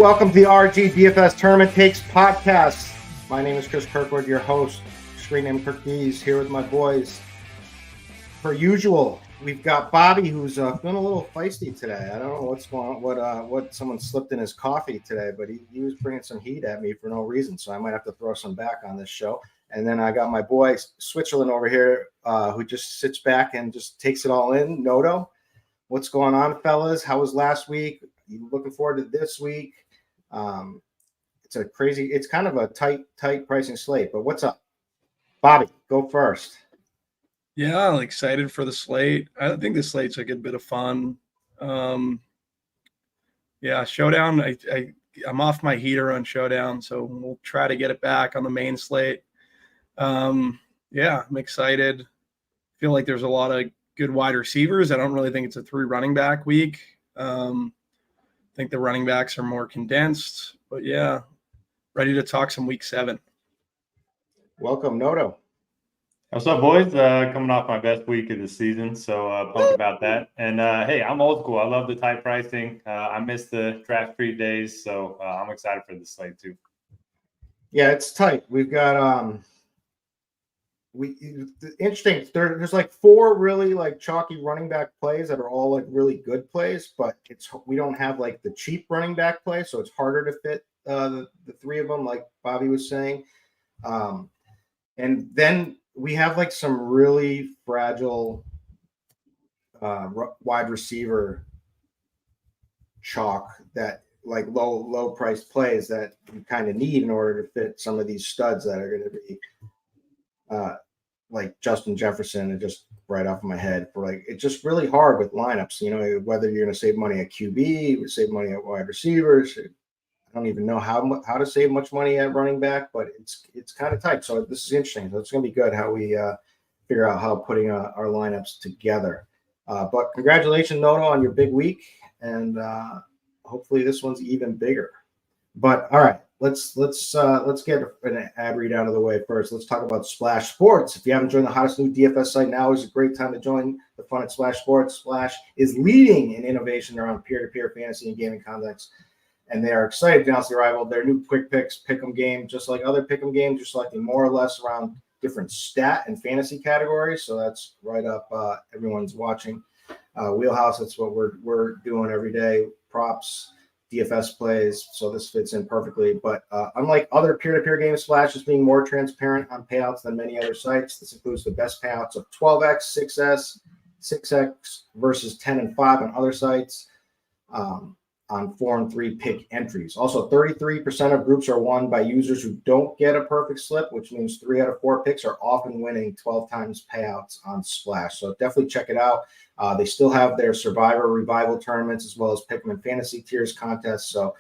Welcome to the RG DFS Tournament Takes podcast. My name is Chris Kirkwood, your host. Screen name Kirk D's, here with my boys. Per usual, we've got Bobby, who's feeling a little feisty today. I don't know what's going on, what someone slipped in his coffee today, but he was bringing some heat at me for no reason, so I might have to throw some back on this show. And then I got my boy Switzerland over here, who just sits back and just takes it all in. Noto, what's going on, fellas? How was last week? You looking forward to this week? It's kind of a tight pricing slate, but what's up? Bobby, go first. Yeah, I'm excited for the slate. I think the slate's a good bit of fun. Showdown. I'm off my heater on Showdown, so we'll try to get it back on the main slate. I'm excited. Feel like there's a lot of good wide receivers. I don't really think it's a 3 running back week. I think the running backs are more condensed, but yeah, ready to talk some week 7. Welcome, Noto. What's up, boys? Coming off my best week of the season, so pumped about that. And hey, I'm old school. I love the tight pricing. I miss the draft street days, so I'm excited for the slate too. Yeah, it's tight. We've got interesting. There's like 4 really like chalky running back plays that are all like really good plays, but we don't have like the cheap running back play, so it's harder to fit the 3 of them, like Bobby was saying. And then we have like some really fragile wide receiver chalk that like low price plays that you kind of need in order to fit some of these studs that are going to be like Justin Jefferson, and just right off of my head for like, it's just really hard with lineups, whether you're going to save money at QB, save money at wide receivers. I don't even know how to save much money at running back, but it's kind of tight. So this is interesting. So it's going to be good how we figure out how putting our lineups together. But congratulations, Noto, on your big week, and hopefully this one's even bigger. But all right, let's get an ad read out of the way first. Let's talk about Splash Sports. If you haven't joined the hottest new DFS site, now is a great time to join the fun at Splash Sports. Splash is leading in innovation around peer-to-peer fantasy and gaming contests, and they are excited to announce the arrival of their new Quick Picks Pick'em game. Just like other Pick'em games, you're selecting more or less around different stat and fantasy categories. So that's right up everyone's watching wheelhouse. That's what we're doing every day. Props, DFS plays. So this fits in perfectly. But unlike other peer-to-peer games, Splash is being more transparent on payouts than many other sites. This includes the best payouts of 12x, 6s, 6x versus 10 and 5 on other sites. On 4 and 3 pick entries. Also, 33% of groups are won by users who don't get a perfect slip, which means 3 out of 4 picks are often winning 12 times payouts on Splash. So definitely check it out. They still have their Survivor Revival tournaments as well as Pick'em and Fantasy Tiers contests. So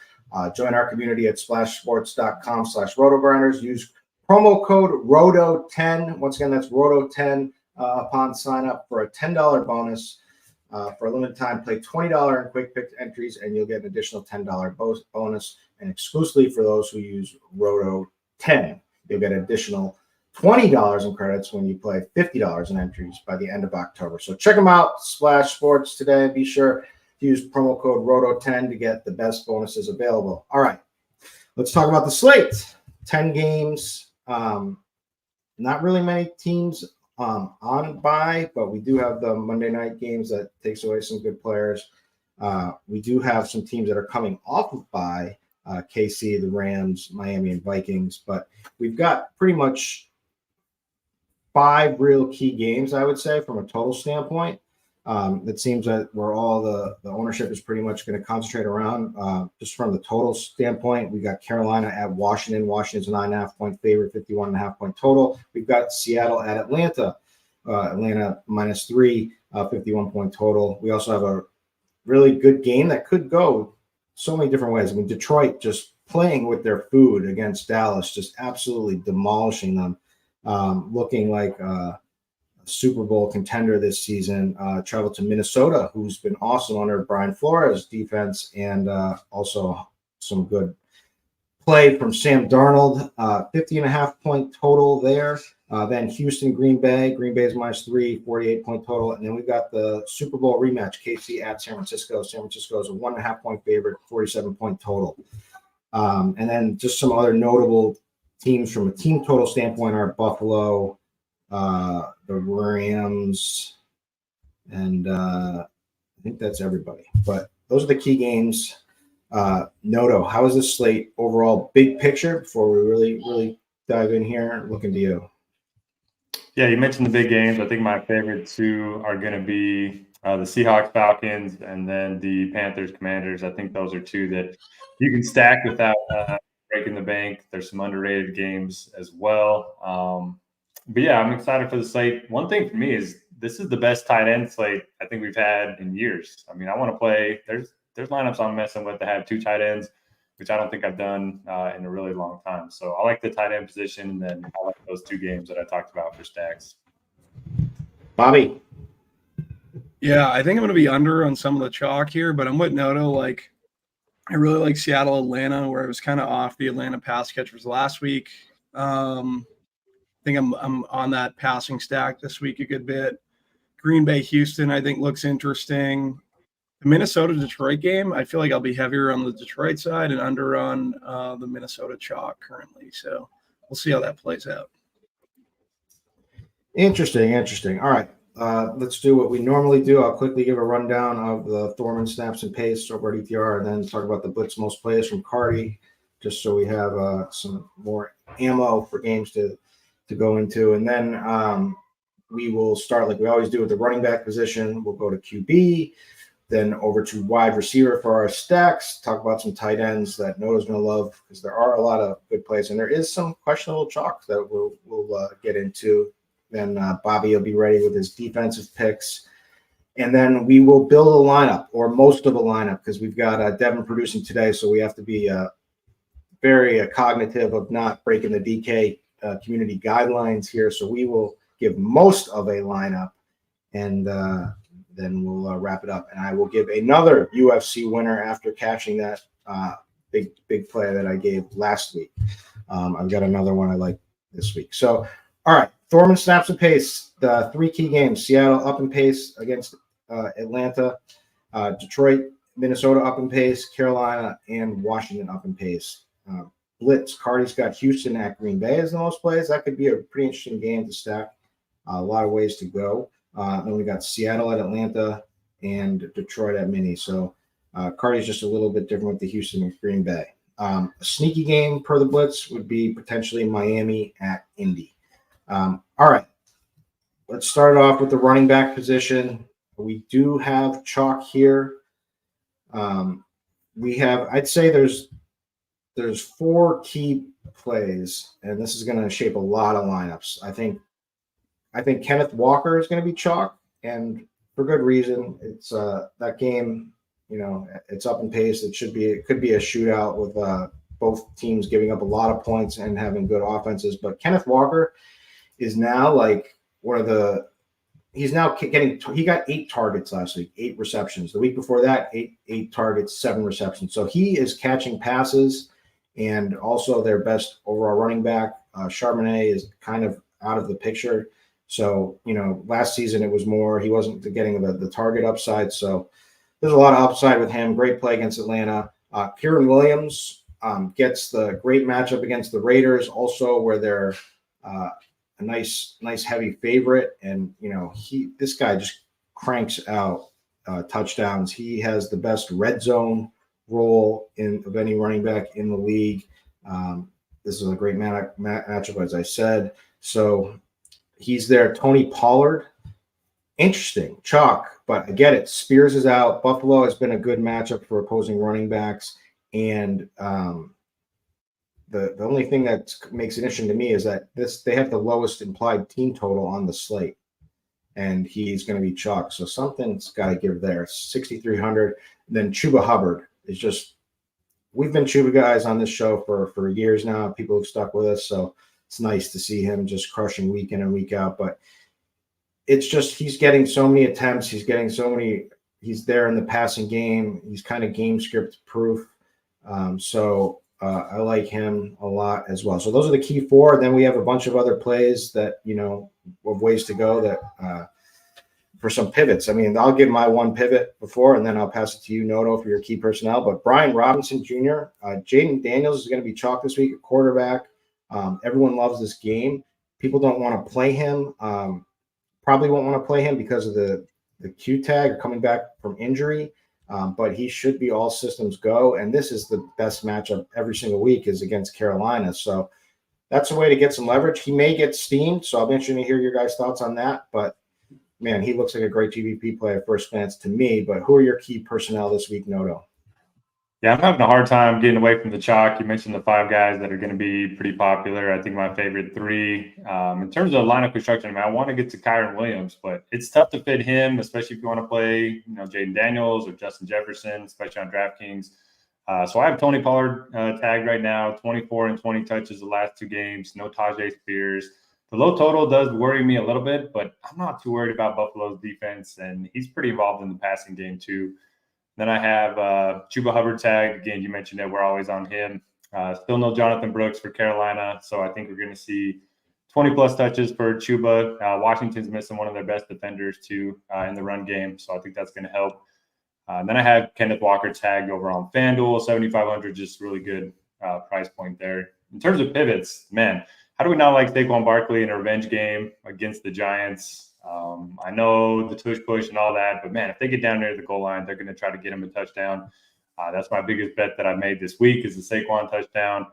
join our community at splashsports.com/RotoGrinders. Use promo code ROTO10. Once again, that's ROTO10 upon sign up for a $10 bonus. For a limited time, play $20 in quick pick entries, and you'll get an additional $10 bonus. And exclusively for those who use Roto10, you'll get an additional $20 in credits when you play $50 in entries by the end of October. So check them out, Splash Sports today. Be sure to use promo code Roto10 to get the best bonuses available. All right, let's talk about the slate. 10 games, not really many teams on bye, but we do have the Monday night games that takes away some good players. We do have some teams that are coming off of bye, KC, the Rams, Miami, and Vikings, but we've got pretty much 5 real key games, I would say, from a total standpoint. It seems that where all the ownership is pretty much going to concentrate around. Just from the total standpoint, we got Carolina at Washington. Washington's a 9.5-point favorite, 51.5-point total. We've got Seattle at Atlanta. Atlanta -3, 51-point total. We also have a really good game that could go so many different ways. I mean, Detroit just playing with their food against Dallas, just absolutely demolishing them, looking like Super Bowl contender this season. Traveled to Minnesota, who's been awesome under Brian Flores' defense, and also some good play from Sam Darnold. 50.5-point total there. Then Houston, Green Bay. Green Bay's -3, 48-point total. And then we've got the Super Bowl rematch, KC at San Francisco. San Francisco is a 1.5-point favorite, 47-point total. And then just some other notable teams from a team total standpoint are Buffalo, the Rams, and I think that's everybody. But those are the key games. Noto, how is this slate overall? Big picture before we really dive in here. Looking to you. Yeah, you mentioned the big games. I think my favorite two are going to be the Seahawks, Falcons, and then the Panthers, Commanders. I think those are two that you can stack without breaking the bank. There's some underrated games as well. But yeah, I'm excited for the slate. One thing for me is this is the best tight end slate I think we've had in years. I mean, I want to play. There's lineups I'm messing with that have two tight ends, which I don't think I've done in a really long time. So I like the tight end position, and then I like those two games that I talked about for stacks. Bobby. Yeah, I think I'm going to be under on some of the chalk here, but I'm with Noto. Like, I really like Seattle, Atlanta, where I was kind of off the Atlanta pass catchers last week. I think I'm on that passing stack this week a good bit. Green Bay, Houston, I think looks interesting. The Minnesota-Detroit game, I feel like I'll be heavier on the Detroit side and under on the Minnesota chalk currently. So we'll see how that plays out. Interesting. All right. Let's do what we normally do. I'll quickly give a rundown of the Thorman snaps and pace over at ETR, and then talk about the blitz most plays from Cardi, just so we have some more ammo for games to go into. And then we will start like we always do with the running back position. We'll go to QB, then over to wide receiver for our stacks, talk about some tight ends that Noah's going to love because there are a lot of good plays, and there is some questionable chalk that we'll get into. Then Bobby will be ready with his defensive picks. And then we will build a lineup, or most of a lineup, because we've got Devin producing today, so we have to be very cognitive of not breaking the DK community guidelines here. So we will give most of a lineup, and then we'll wrap it up. And I will give another UFC winner after catching that big play that I gave last week. I've got another one I like this week. So, all right. Thorman snaps and pace. The three key games: Seattle up and pace against Atlanta, Detroit, Minnesota up and pace, Carolina, and Washington up and pace. Blitz. Cardi's got Houston at Green Bay as the most plays. That could be a pretty interesting game to stack. A lot of ways to go. Then we got Seattle at Atlanta and Detroit at Mini. So Cardi's just a little bit different with the Houston and Green Bay. A sneaky game per the Blitz would be potentially Miami at Indy. All right, let's start off with the running back position. We do have chalk here. We have, I'd say there's four key plays, and this is going to shape a lot of lineups. I think Kenneth Walker is going to be chalk, and for good reason. It's that game, it's up in pace. It could be a shootout with both teams giving up a lot of points and having good offenses. But Kenneth Walker is now like he got 8 targets last week, 8 receptions. The week before that, 8 targets, 7 receptions. So he is catching passes, and also their best overall running back. Charbonnet is kind of out of the picture. So, last season it was more, he wasn't getting the target upside. So there's a lot of upside with him. Great play against Atlanta. Kieran Williams gets the great matchup against the Raiders, also where they're a nice heavy favorite. And, this guy just cranks out touchdowns. He has the best red zone role of any running back in the league. This is a great matchup, as I said. So he's there. Tony Pollard, interesting chalk, but I get it. Spears is out. Buffalo has been a good matchup for opposing running backs. And the only thing that makes it interesting to me is that they have the lowest implied team total on the slate, and he's going to be chalk. So something's got to give there. 6,300. Then Chuba Hubbard is just, we've been Chuba guys on this show for years now. People have stuck with us. So it's nice to see him just crushing week in and week out. But it's just, he's getting so many attempts. He's there in the passing game. He's kind of game script proof. I like him a lot as well. So those are the key 4. Then we have a bunch of other plays that, of ways to go that for some pivots. I mean, I'll give my one pivot before, and then I'll pass it to you, Noto, for your key personnel. But Brian Robinson Jr., Jaden Daniels is going to be chalk this week at quarterback. Everyone loves this game. People don't want to play him. Probably won't want to play him because of the Q tag or coming back from injury. But he should be all systems go. And this is the best matchup every single week is against Carolina. So that's a way to get some leverage. He may get steamed, so I'll be interested to hear your guys' thoughts on that. But, man, he looks like a great GPP play at first glance to me. But who are your key personnel this week, Noto? Yeah, I'm having a hard time getting away from the chalk. You mentioned the 5 guys that are going to be pretty popular. I think my favorite 3. In terms of lineup construction, I want to get to Kyron Williams, but it's tough to fit him, especially if you want to play, Jaden Daniels or Justin Jefferson, especially on DraftKings. So I have Tony Pollard tagged right now, 24 and 20 touches the last 2 games, no Tajay Spears. The low total does worry me a little bit, but I'm not too worried about Buffalo's defense, and he's pretty involved in the passing game too. Then I have Chuba Hubbard tagged. Again, you mentioned it. We're always on him. Still no Jonathan Brooks for Carolina, so I think we're going to see 20-plus touches for Chuba. Washington's missing one of their best defenders too in the run game, so I think that's going to help. Then I have Kenneth Walker tagged over on FanDuel, 7,500, just really good price point there. In terms of pivots, man, how do we not like Saquon Barkley in a revenge game against the Giants? I know the tush push and all that, but, man, if they get down near the goal line, they're going to try to get him a touchdown. That's my biggest bet that I've made this week is the Saquon touchdown.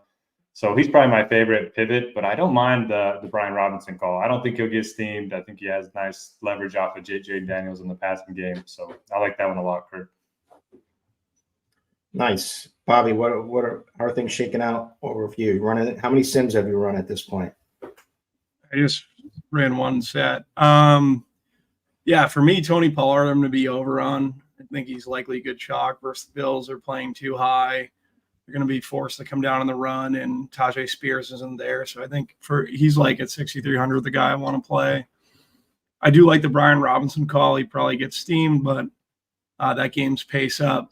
So he's probably my favorite pivot, but I don't mind the Brian Robinson call. I don't think he'll get steamed. I think he has nice leverage off of Jaden Daniels in the passing game. So I like that one a lot, Kurt. Nice. Bobby, how are things shaking out over for you? How many sims have you run at this point? I just ran one set. Yeah, for me, Tony Pollard, I'm going to be over on. I think he's likely good chalk versus the Bills. They're playing too high. They're going to be forced to come down on the run, and Tajay Spears isn't there. So I think he's like at 6,300, the guy I want to play. I do like the Brian Robinson call. He probably gets steamed, but that game's pace up.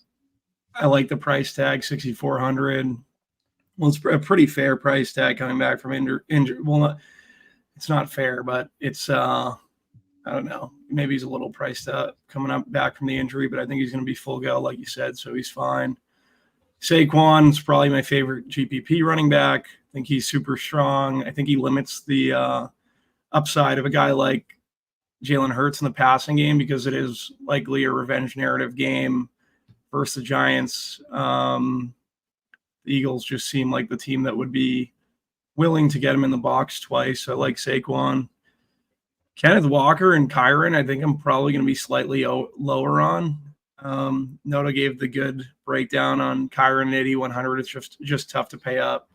I like the price tag, 6,400. Well, it's a pretty fair price tag coming back from injury. Well, it's not fair, but it's I don't know. Maybe he's a little priced up coming up back from the injury, but I think he's going to be full go, like you said, so he's fine. Saquon's probably my favorite GPP running back. I think he's super strong. I think he limits the upside of a guy like Jalen Hurts in the passing game because it is likely a revenge narrative game versus the Giants. The Eagles just seem like the team that would be willing to get him in the box twice. I like Saquon. Kenneth Walker and Kyron, I think I'm probably going to be slightly lower on. Noto gave the good breakdown on Kyron at 8,100. It's just tough to pay up.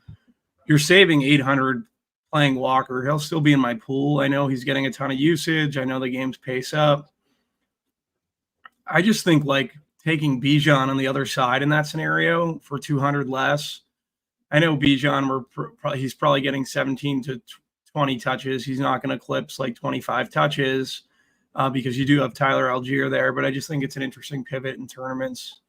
You're saving 800 playing Walker. He'll still be in my pool. I know he's getting a ton of usage. I know the game's pace up. I just think like taking Bijan on the other side in that scenario for 200 less. I know Bijan, he's probably getting 17 to 20 touches. He's not going to eclipse like 25 touches because you do have Tyler Algier there, but I just think it's an interesting pivot in tournaments.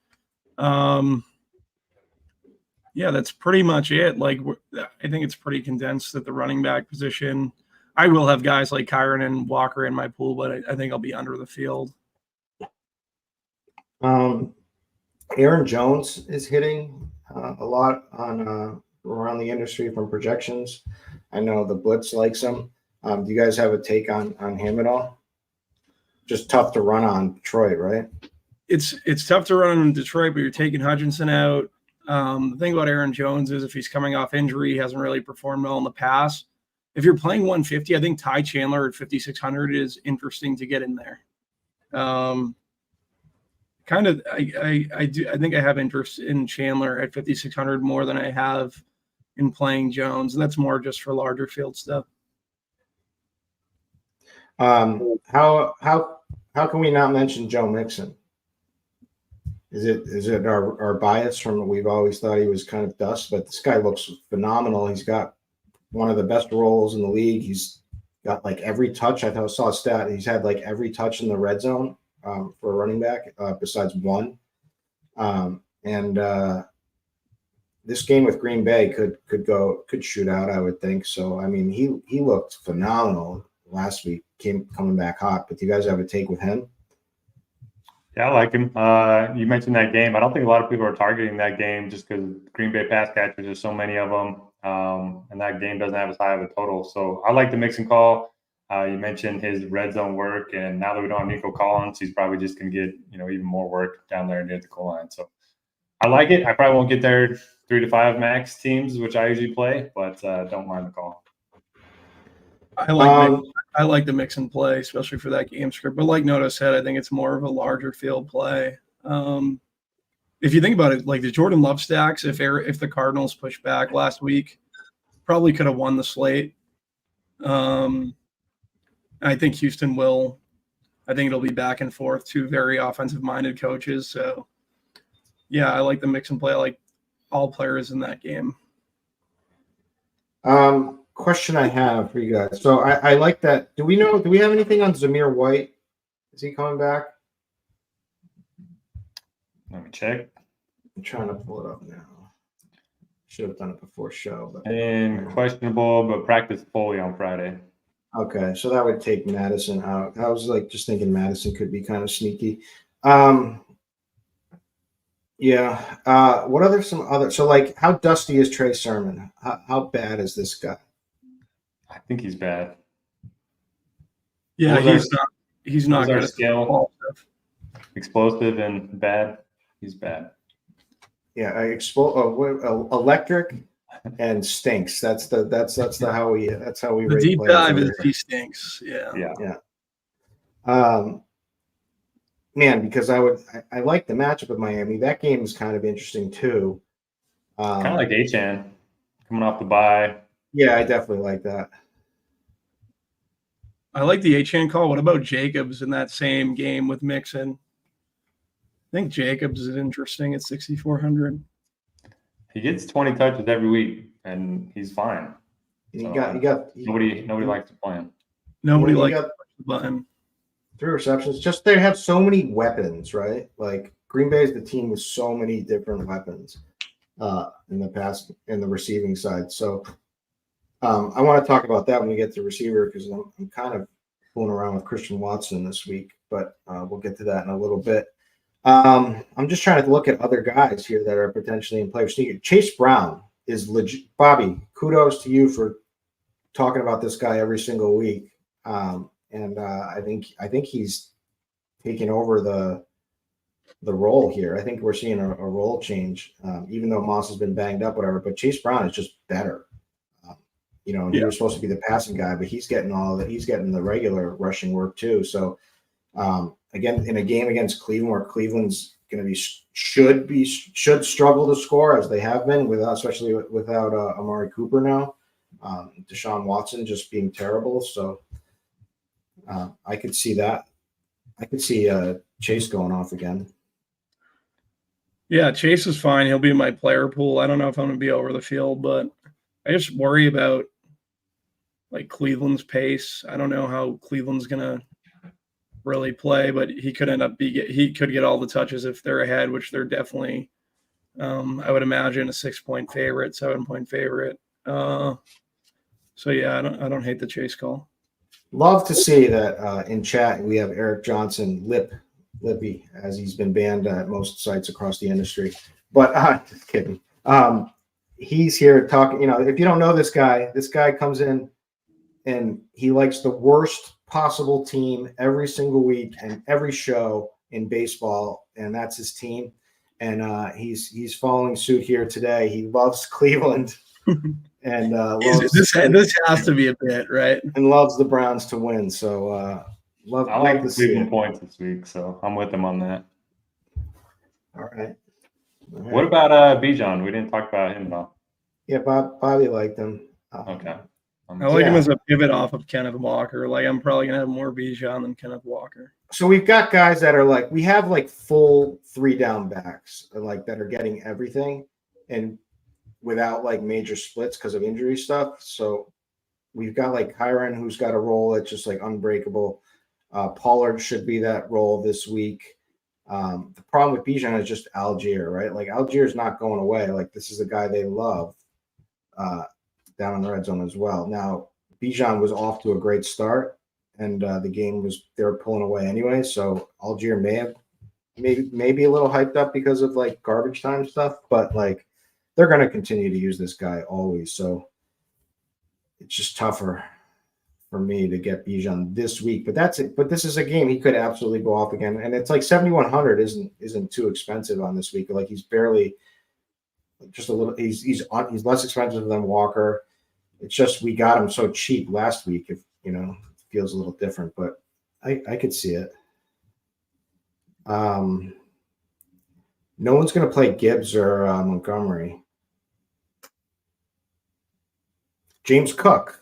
Yeah, that's pretty much it. Like, I think it's pretty condensed at the running back position. I will have guys like Kyron and Walker in my pool, but I think I'll be under the field. Aaron Jones is hitting a lot on around the industry from projections. I know the Blitz likes him. Do you guys have a take on him at all? Just tough to run on Detroit, right? It's tough to run on Detroit, but you're taking Hutchinson out. The thing about Aaron Jones is if he's coming off injury, he hasn't really performed well in the past. If you're playing 150, I think Ty Chandler at 5,600 is interesting to get in there. I think I have interest in Chandler at 5,600 more than I have in playing Jones, and that's more just for larger field stuff. How can we not mention Joe Mixon? Is it our bias from we've always thought he was kind of dust, but this guy looks phenomenal. He's got one of the best roles in the league. He's got like every touch. I saw a stat. He's had like every touch in the red zone for a running back besides one. This game with Green Bay could shoot out, I would think. So, I mean, he looked phenomenal last week, coming back hot. But do you guys have a take with him? Yeah, I like him. You mentioned that game. I don't think a lot of people are targeting that game just because Green Bay pass catchers, there's so many of them, and that game doesn't have as high of a total. So I like the mix and call. You mentioned his red zone work, and now that we don't have Nico Collins, he's probably just going to get even more work down there near the goal line. So I like it. I probably won't get there 3 to 5 max teams, which I usually play, but don't mind the call. I like the mix and play, especially for that game script. But like Noto said, I think it's more of a larger field play. If you think about it, like the Jordan Love stacks, if the Cardinals pushed back last week, probably could have won the slate. I think Houston will. I think it'll be back and forth, two very offensive-minded coaches. So, yeah, I like the mix and play. I like all players in that game. Question I have for you guys. So I like that. Do we have anything on Zamir White? Is he coming back? Let me check. I'm trying to pull it up now. Should have done it before show. And questionable, but practice fully on Friday. Okay, so that would take Madison out. I was just thinking Madison could be kind of sneaky. Yeah. What other so how dusty is Trey Sermon? How bad is this guy? I think he's bad. Yeah, he's not good at scale. Explosive and bad. He's bad. Yeah, electric and stinks. That's how we the deep dive is he stinks. Yeah. Man, because I like the matchup of Miami. That game is kind of interesting too. Kind of like Achane coming off the bye. Yeah, I definitely like that. I like the Achane call. What about Jacobs in that same game with Mixon? I think Jacobs is interesting at 6,400. He gets 20 touches every week, and he's fine. Nobody likes to play him. Nobody likes to push the button. 3 receptions. Just they have so many weapons, right? Like Green Bay is the team with so many different weapons in the receiving side. So I want to talk about that when we get to receiver because I'm kind of fooling around with Christian Watson this week, but we'll get to that in a little bit. I'm just trying to look at other guys here that are potentially in play. Chase Brown is legit. Bobby, kudos to you for talking about this guy every single week. And I think he's taking over the role here. I think we're seeing a role change, even though Moss has been banged up, whatever. But Chase Brown is just better. He was supposed to be the passing guy, but he's getting he's getting the regular rushing work too. So again, in a game against Cleveland, where Cleveland's going to should struggle to score as they have been, especially without Amari Cooper now, Deshaun Watson just being terrible. So. I could see that. I could see Chase going off again. Yeah, Chase is fine. He'll be in my player pool. I don't know if I'm going to be over the field, but I just worry about Cleveland's pace. I don't know how Cleveland's going to really play, but he could he could get all the touches if they're ahead, which they're definitely. I would imagine a 6-point favorite, 7-point favorite. So yeah, I don't hate the Chase call. Love to see that in chat we have Eric Johnson, Lippy, as he's been banned at most sites across the industry. But just kidding. He's here talking. If you don't know this guy comes in and he likes the worst possible team every single week and every show in baseball, and that's his team. And he's following suit here today. He loves Cleveland. And this has to be a bit, right? And loves the Browns to win. So I like the Cleveland points this week, so I'm with him on that. All right. What about Bijan? We didn't talk about him at all. Yeah, Bobby liked him. Okay. I like him as a pivot off of Kenneth Walker. I'm probably gonna have more Bijan than Kenneth Walker. So we've got guys that are we have full 3-down backs that are getting everything and without major splits because of injury stuff. So we've got Kyron, who's got a role that's just unbreakable. Pollard should be that role this week. The problem with Bijan is just Algier, right? Algier is not going away. This is a guy they love down in the red zone as well. Now, Bijan was off to a great start. and the game they were pulling away anyway. So Algier may have maybe a little hyped up because of like garbage time stuff, but like they're going to continue to use this guy always. So it's just tougher for me to get Bijan this week, but that's it. But this is a game he could absolutely go off again, and it's like 7,100 isn't too expensive on this week. Like he's barely just a little. He's less expensive than Walker. It's just we got him so cheap last week. If it feels a little different, but I could see it. No one's going to play Gibbs or Montgomery. James Cook.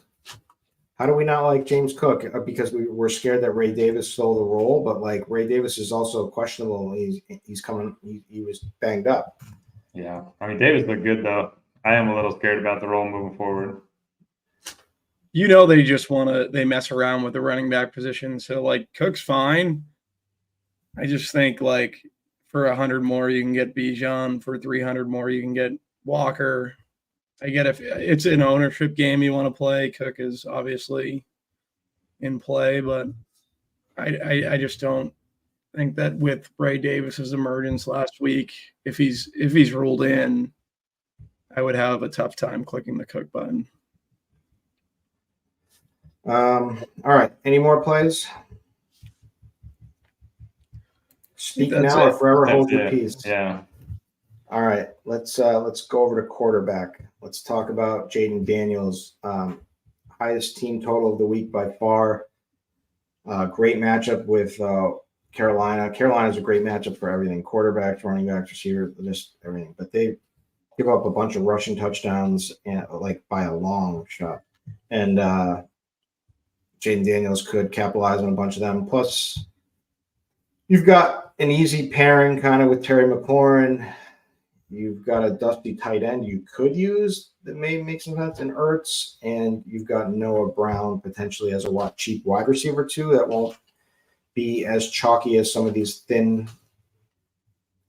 How do we not like James Cook? Because we're scared that Ray Davis stole the role, but like Ray Davis is also questionable. He's coming. He was banged up. Yeah, I mean Davis looked good though. I am a little scared about the role moving forward. They just they mess around with the running back position. So like Cook's fine. I just think like for 100 more you can get Bijan. For 300 more you can get Walker. I get if it's an ownership game you want to play, Cook is obviously in play, but I just don't think that with Ray Davis's emergence last week, if he's ruled in, I would have a tough time clicking the Cook button. All right. Any more plays? Speak now or forever hold your peace. Yeah. All right. Let's go over to quarterback. Let's talk about Jaden Daniels. Highest team total of the week by far. Great matchup with Carolina. Carolina's a great matchup for everything. Quarterbacks, running backs, receiver, just everything. But they give up a bunch of rushing touchdowns and like by a long shot. And Jaden Daniels could capitalize on a bunch of them. Plus, you've got an easy pairing kind of with Terry McLaurin. You've got a dusty tight end you could use that may make some sense in Ertz, and you've got Noah Brown potentially as a cheap wide receiver too that won't be as chalky as some of these thin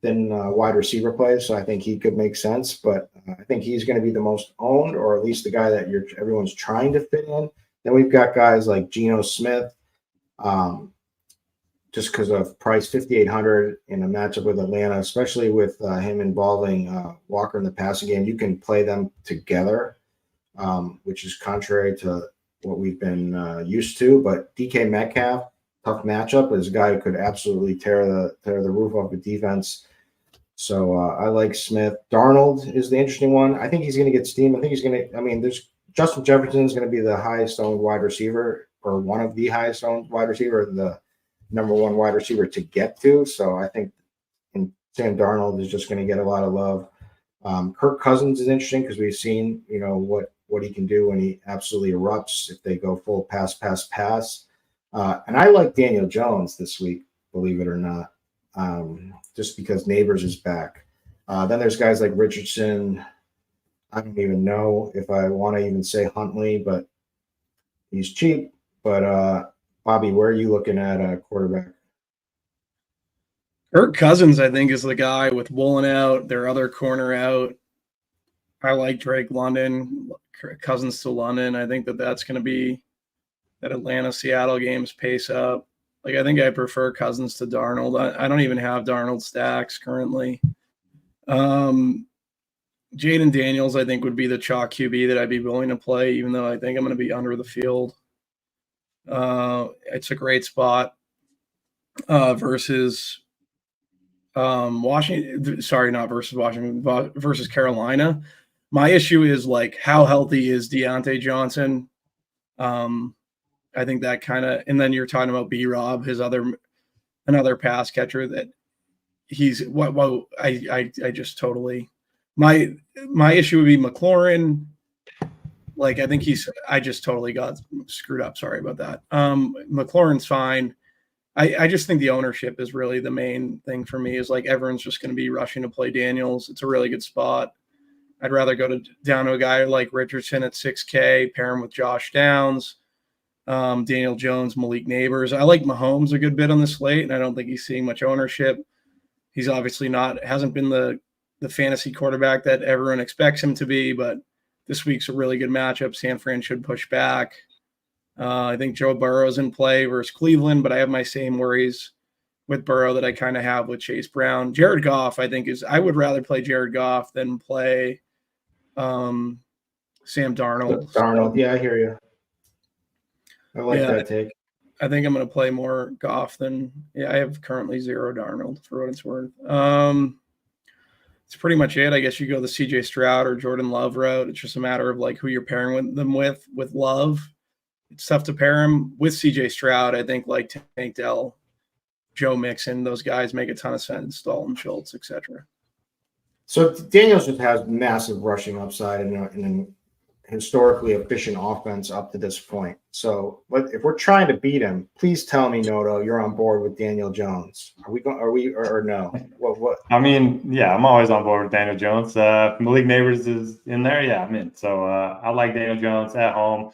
wide receiver plays. So I think he could make sense, but I think he's going to be the most owned, or at least the guy that everyone's trying to fit in. Then we've got guys like Geno Smith. Just because of price, 5,800 in a matchup with Atlanta, especially with him involving Walker in the passing game, you can play them together, which is contrary to what we've been used to. But DK Metcalf, tough matchup, is a guy who could absolutely tear the roof off the defense. So I like Smith. Darnold is the interesting one. I think he's going to get steam. I think he's going to. I mean, Justin Jefferson is going to be the highest owned wide receiver, or one of the highest owned wide receiver, the number one wide receiver to get to. So I think Sam Darnold is just going to get a lot of love. Kirk Cousins is interesting because we've seen, what he can do when he absolutely erupts if they go full pass. And I like Daniel Jones this week, believe it or not, just because Neighbors is back. Then there's guys like Richardson. I don't even know if I want to even say Huntley, but he's cheap. But Bobby, where are you looking at quarterback? Kirk Cousins, I think, is the guy with Woolen out, their other corner out. I like Drake London, Cousins to London. I think that's going to be that Atlanta-Seattle game's pace up. Like, I think I prefer Cousins to Darnold. I don't even have Darnold stacks currently. Jaden Daniels, I think, would be the chalk QB that I'd be willing to play, even though I think I'm going to be under the field. It's a great spot versus Washington. Sorry, not versus Washington, but versus Carolina. My issue is like how healthy is Deontay Johnson? I think that kind of, and then you're talking about B-Rob, another pass catcher that he's what I just totally my issue would be McLaurin. Like, I think I just totally got screwed up. Sorry about that. McLaurin's fine. I just think the ownership is really the main thing for me, is like everyone's just going to be rushing to play Daniels. It's a really good spot. I'd rather go down to a guy like Richardson at 6K, pair him with Josh Downs, Daniel Jones, Malik Neighbors. I like Mahomes a good bit on the slate, and I don't think he's seeing much ownership. He's obviously hasn't been the fantasy quarterback that everyone expects him to be, but this week's a really good matchup. San Fran should push back. I think Joe Burrow's in play versus Cleveland, but I have my same worries with Burrow that I kind of have with Chase Brown. Jared Goff, I think I would rather play Jared Goff than play Sam Darnold. Darnold, yeah, I hear you. I like that take. I think I'm going to play more Goff than I have currently 0 Darnold for what it's worth. It's pretty much it. I guess you go the CJ Stroud or Jordan Love route. It's just a matter of like who you're pairing them with. With Love, it's tough to pair him with CJ Stroud. I think like Tank Dell, Joe Mixon, those guys make a ton of sense. Dalton Schultz, etc. So Daniels just has massive rushing upside and an historically efficient offense up to this point. So if we're trying to beat him, please tell me, Noto, you're on board with Daniel Jones. Are we or no? What? I mean, yeah, I'm always on board with Daniel Jones. Malik Neighbors is in there. Yeah, I'm in. So I like Daniel Jones at home.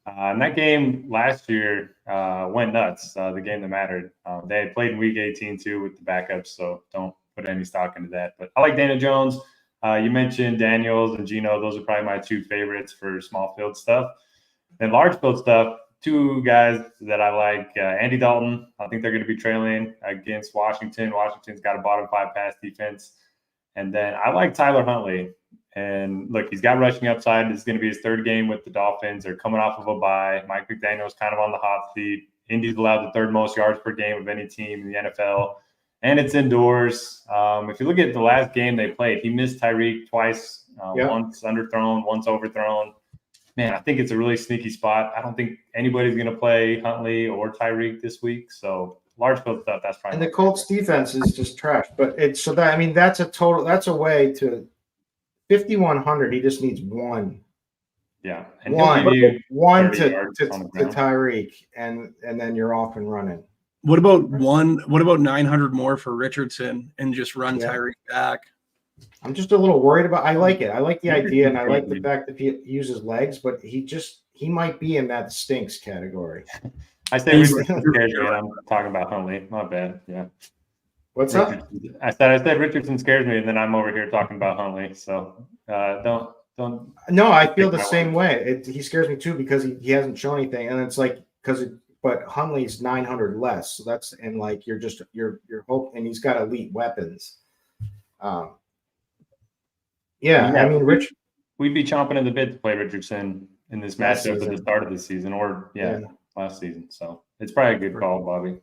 And that game last year went nuts. The game that mattered. They had played in week 18 too with the backups. So don't put any stock into that. But I like Daniel Jones. You mentioned Daniels and Geno. Those are probably my 2 favorites for small field stuff. And large field stuff, 2 guys that I like, Andy Dalton. I think they're going to be trailing against Washington. Washington's got a bottom 5 pass defense. And then I like Tyler Huntley. And look, he's got rushing upside. This is going to be his 3rd game with the Dolphins. They're coming off of a bye. Mike McDaniel's kind of on the hot seat. Indy's allowed the 3rd most yards per game of any team in the NFL. And it's indoors. If you look at the last game they played, he missed Tyreek twice, once underthrown, once overthrown. Man, I think it's a really sneaky spot. I don't think anybody's going to play Huntley or Tyreek this week. So large field stuff, that's probably. And the Colts defense is just trash. But that's a way to 5,100. He just needs one. Yeah. And one to Tyreek, and then you're off and running. What about 900 more for Richardson and just run Tyreek back? I'm just a little worried about. I like it. I like the idea, and I like the fact that he uses legs, but he might be in that stinks category. I say Richardson scares me, and I'm talking about Huntley. My bad. Yeah. What's up? I said Richardson scares me, and then I'm over here talking about Huntley. So don't. No, I feel the same way. He scares me too because he hasn't shown anything, and it's like but Huntley's 900 less, so that's and like you're hope, and he's got elite weapons. I mean, we'd be chomping at the bit to play Richardson in this matchup at the start of the season, or last season. So it's probably a good call, Bobby.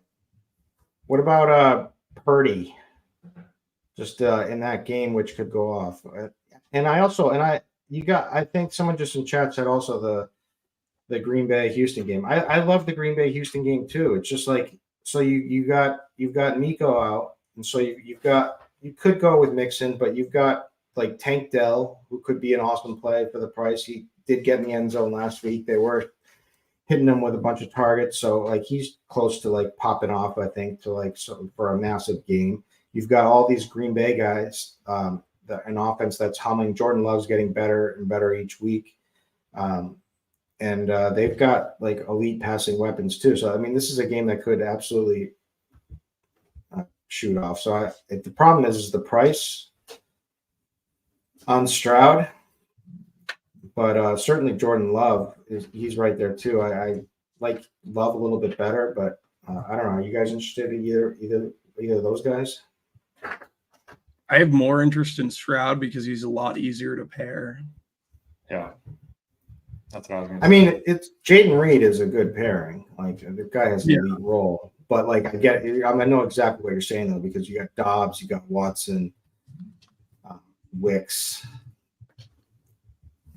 What about Purdy? Just in that game, which could go off, I think someone just in chat said also the Green Bay Houston game. I love the Green Bay Houston game too. It's just like so you've got Nico out, and so you could go with Mixon, but you've got like Tank Dell, who could be an awesome play for the price. He did get in the end zone last week. They were hitting him with a bunch of targets, so like he's close to like popping off. I think for a massive game. You've got all these Green Bay guys, an offense that's humming. Jordan Love's getting better and better each week. And they've got like elite passing weapons too. So I mean, this is a game that could absolutely shoot off. So the problem is the price on Stroud, but certainly Jordan Love he's right there too. I like Love a little bit better, but I don't know. Are you guys interested in either of those guys? I have more interest in Stroud because he's a lot easier to pair. Yeah. That's what I was going to say. I mean, it's Jaden Reed is a good pairing. Like the guy has an elite role, but like I get it. I know exactly what you're saying though, because you got Dobbs, you got Watson, Wicks,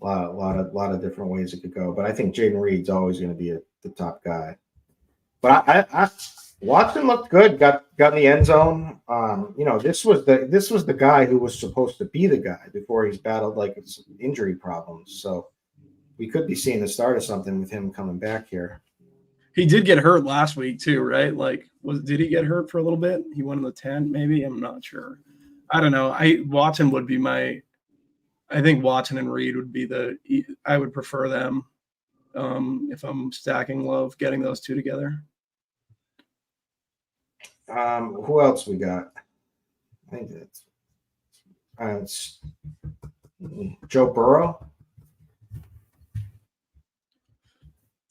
a lot of different ways it could go. But I think Jaden Reed's always going to be the top guy. But I Watson looked good. Got in the end zone. This was the guy who was supposed to be the guy before he's battled like some injury problems. So. We could be seeing the start of something with him coming back here. He did get hurt last week too, right? Like, did he get hurt for a little bit? He went in the tent, maybe. I'm not sure. I don't know. Watson would be I think Watson and Reed would be I would prefer them if I'm stacking Love, getting those two together. Who else we got? I think it's Joe Burrow.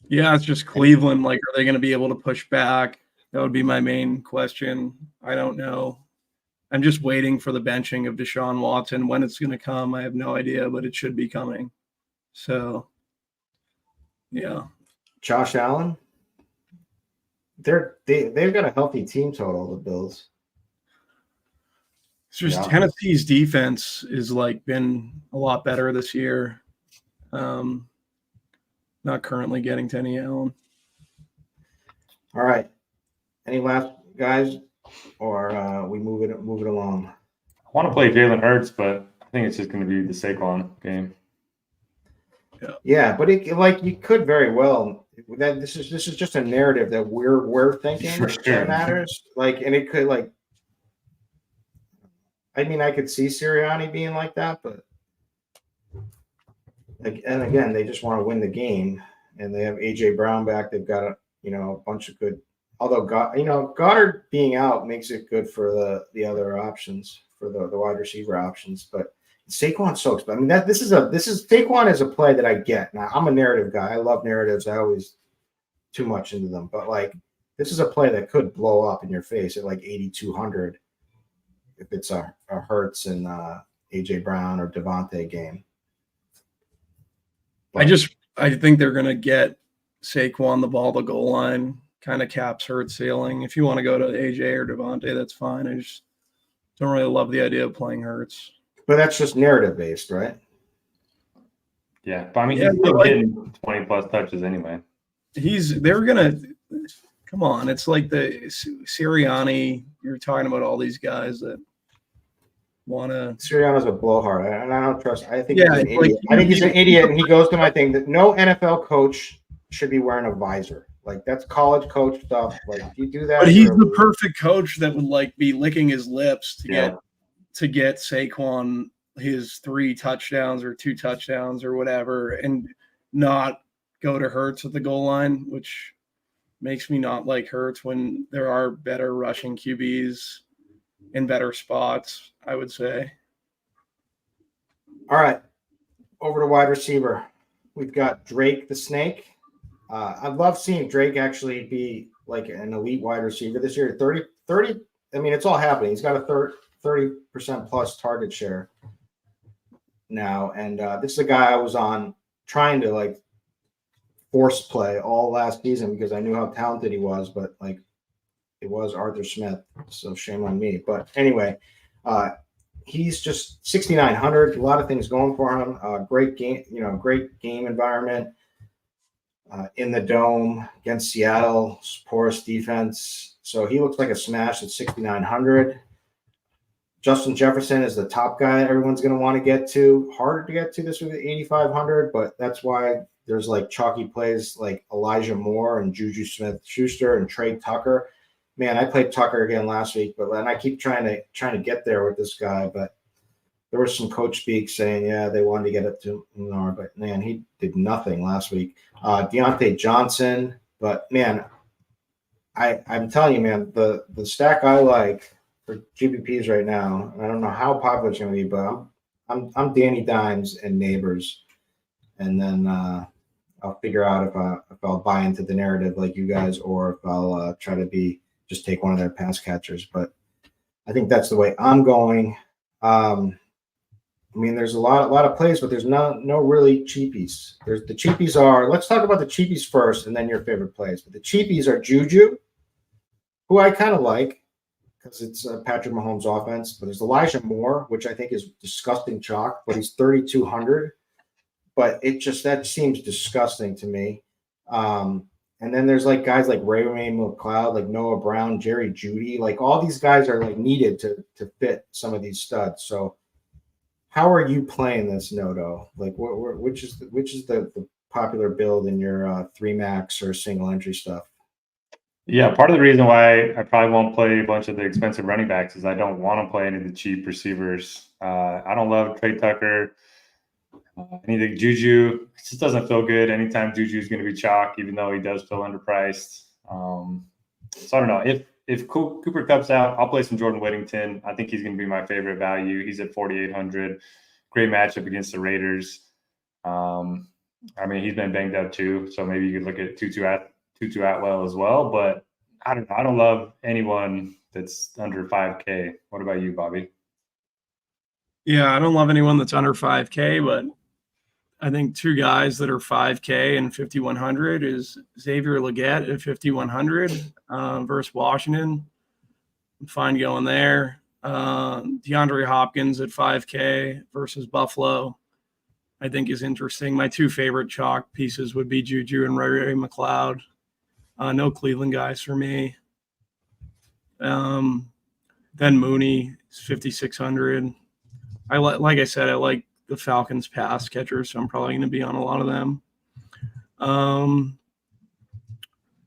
Yeah, it's just Cleveland. Like, are they going to be able to push back? That would be my main question. I don't know. I'm just waiting for the benching of Deshaun Watson. When it's going to come, I have no idea, but it should be coming. So, yeah. Josh Allen. They've got a healthy team total, the Bills. It's just Yeah. Tennessee's defense is like been a lot better this year. Not currently getting to any Allen. All right. Any last guys, or we move it along? I want to play Jalen Hurts, but I think it's just going to be the Saquon game. Yeah, but you could very well. That this is just a narrative that we're thinking For sure. that matters. And it could I mean, I could see Sirianni being like that, but and again, they just want to win the game, and they have AJ Brown back. They've got a bunch of good. Although Goddard being out makes it good for the other options, for the wide receiver options, but Saquon soaks. But I mean this is Saquon is a play that I get. Now I'm a narrative guy. I love narratives. I always too much into them, but this is a play that could blow up in your face at 8,200 if it's a Hurts and AJ Brown or Devontae game. But I think they're gonna get Saquon the ball, the goal line, kind of caps Hurts ceiling. If you want to go to AJ or Devontae, that's fine. I just don't really love the idea of playing Hurts. But that's just narrative based, right? Yeah, but I mean, he's still getting 20 plus touches anyway. They're gonna come on. It's like the Sirianni. You're talking about all these guys that want to. Sirianni's a blowhard, and I don't trust. I think he's an idiot. I think he's an idiot, and he goes to my thing that no NFL coach should be wearing a visor. That's college coach stuff. If you do that, but he's the perfect coach that would be licking his lips to get Saquon his 3 touchdowns or 2 touchdowns or whatever, and not go to Hurts at the goal line, which makes me not like Hurts when there are better rushing QBs in better spots, I would say. All right. Over to wide receiver. We've got Drake the Snake. I love seeing Drake actually be an elite wide receiver this year. 30. I mean, it's all happening. He's got a 30% plus target share now. And this is a guy I was on trying to force play all last season because I knew how talented he was, but it was Arthur Smith. So shame on me. But anyway, he's just 6,900. A lot of things going for him. Great game, great game environment. In the dome against Seattle's porous defense. So he looks like a smash at 6,900. Justin Jefferson is the top guy everyone's going to want to get to. Harder to get to this with 8,500, but that's why there's chalky plays like Elijah Moore and Juju Smith-Schuster and Trey Tucker. Man, I played Tucker again last week, and I keep trying to get there with this guy, but there was some coach speak saying, they wanted to get up to Lenore, but man, he did nothing last week. Deontay Johnson, but man, I'm telling you, man, the stack I like for GPPs right now, I don't know how popular it's going to be, but I'm Danny Dimes and Neighbors, and then I'll figure out if I'll buy into the narrative like you guys, or if I'll try to just take one of their pass catchers. But I think that's the way I'm going. I mean, there's a lot of plays, but there's no really cheapies. There's the cheapies are. Let's talk about the cheapies first, and then your favorite plays. But the cheapies are Juju, who I kind of like because it's Patrick Mahomes' offense. But there's Elijah Moore, which I think is disgusting chalk, but he's 3,200. But that seems disgusting to me. And then there's guys like Ray-Ray McCloud, Noah Brown, Jerry Jeudy. All these guys are needed to fit some of these studs. So. How are you playing this, Noto? Which is the popular build in your 3 max or single entry stuff? Yeah, part of the reason why I probably won't play a bunch of the expensive running backs is I don't want to play any of the cheap receivers. I don't love Trey Tucker. Anything Juju, it just doesn't feel good anytime Juju is going to be chalk, even though he does feel underpriced. So I don't know. If Cooper Kupp's out, I'll play some Jordan Whittington. I think he's going to be my favorite value. He's at 4,800. Great matchup against the Raiders. I mean, he's been banged up too, so maybe you could look at Tutu Atwell as well. But I don't know. I don't love anyone that's under 5K. What about you, Bobby? Yeah, I don't love anyone that's under 5K, but I think two guys that are 5K and 5,100 is Xavier Legette at 5,100 versus Washington. I'm fine going there. DeAndre Hopkins at 5K versus Buffalo, I think is interesting. My two favorite chalk pieces would be Juju and Ray McLeod. No Cleveland guys for me. Then Mooney is 5,600. Like I said, I like the Falcons pass catchers, so I'm probably going to be on a lot of them.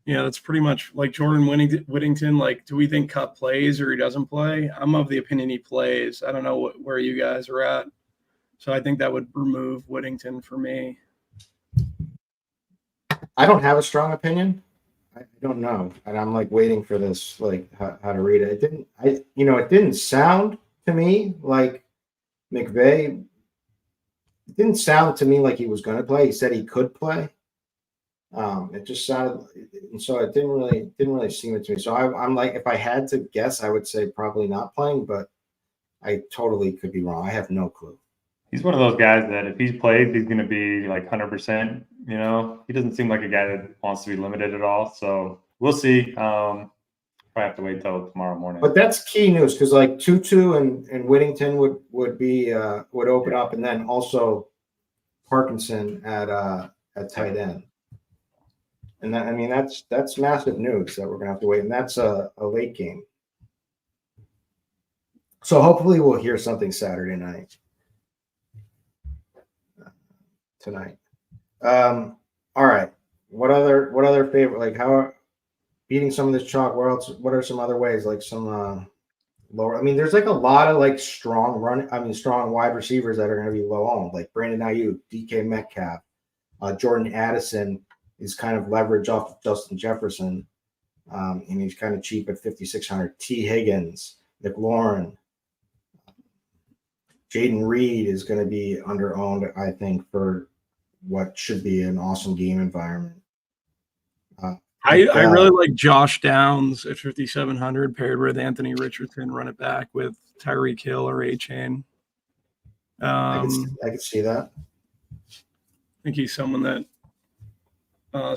Yeah, that's pretty much like Jordan Whittington. Like, do we think Cup plays or he doesn't play? I'm of the opinion he plays. I don't know where you guys are at. So I think that would remove Whittington for me. I don't have a strong opinion. I don't know, and I'm like waiting for this, like how to read it. It didn't sound to me like McVay. It didn't sound to me like he was going to play. He said he could play. It just sounded, and so it didn't really seem it to me. So I'm like, if I had to guess, I would say probably not playing, but I totally could be wrong. I have no clue. He's one of those guys that if he's played, he's going to be like 100%. You know, he doesn't seem like a guy that wants to be limited at all. So we'll see. Probably have to wait till tomorrow morning. But that's key news because like Tutu and Whittington would open up, and then also Parkinson at tight end. And that, I mean, that's massive news that we're gonna have to wait, and that's a late game. So hopefully we'll hear something Saturday night. Tonight. All right. What other favorite, like how beating some of this chalk? What are some other ways, like some lower? I mean, there's like a lot of like strong wide receivers that are going to be low owned, like Brandon Ayuk, DK Metcalf, Jordan Addison is kind of leverage off of Justin Jefferson, and he's kind of cheap at 5,600. T. Higgins, McLaurin, Jaden Reed is going to be under owned, I think, for what should be an awesome game environment. I really like Josh Downs at 5,700 paired with Anthony Richardson, run it back with Tyreek Hill or A-Chain. I could see that. I think he's someone that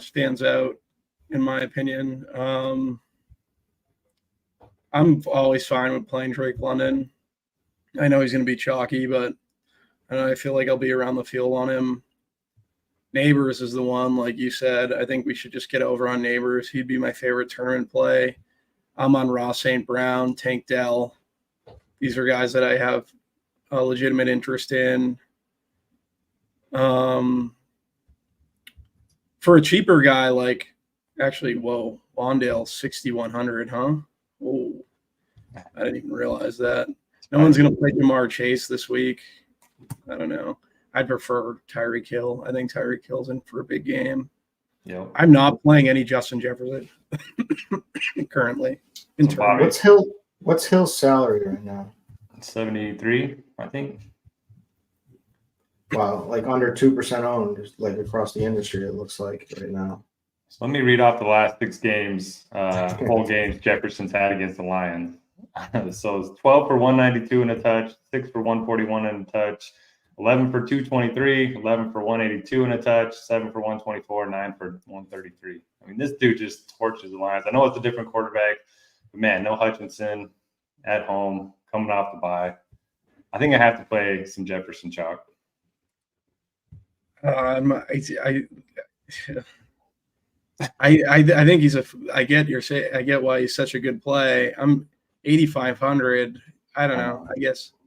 stands out, in my opinion. I'm always fine with playing Drake London. I know he's going to be chalky, but I feel like I'll be around the field on him. Neighbors is the one, like you said. I think we should just get over on Neighbors. He'd be my favorite tournament play. I'm on Ross St. Brown, Tank Dell. These are guys that I have a legitimate interest in. For a cheaper guy, like Wandale 6,100, huh? Oh, I didn't even realize that. No one's going to play Jamar Chase this week. I don't know. I'd prefer Tyreek Hill. I think Tyreek Hill's in for a big game. Yep. I'm not playing any Justin Jefferson currently. What's Hill's salary right now? 73, I think. Wow, like under 2% owned, like across the industry, it looks like right now. So let me read off the last 6 games, whole games Jefferson's had against the Lions. So it's 12 for 192 and a touch, 6 for 141 and a touch, 11 for 223, 11 for 182 and a touch, 7 for 124, 9 for 133. I mean, this dude just torches the Lions. I know it's a different quarterback, but man, no Hutchinson at home, coming off the bye. I think I have to play some Jefferson chalk. I think I get why he's such a good play. I'm 8,500. I don't know.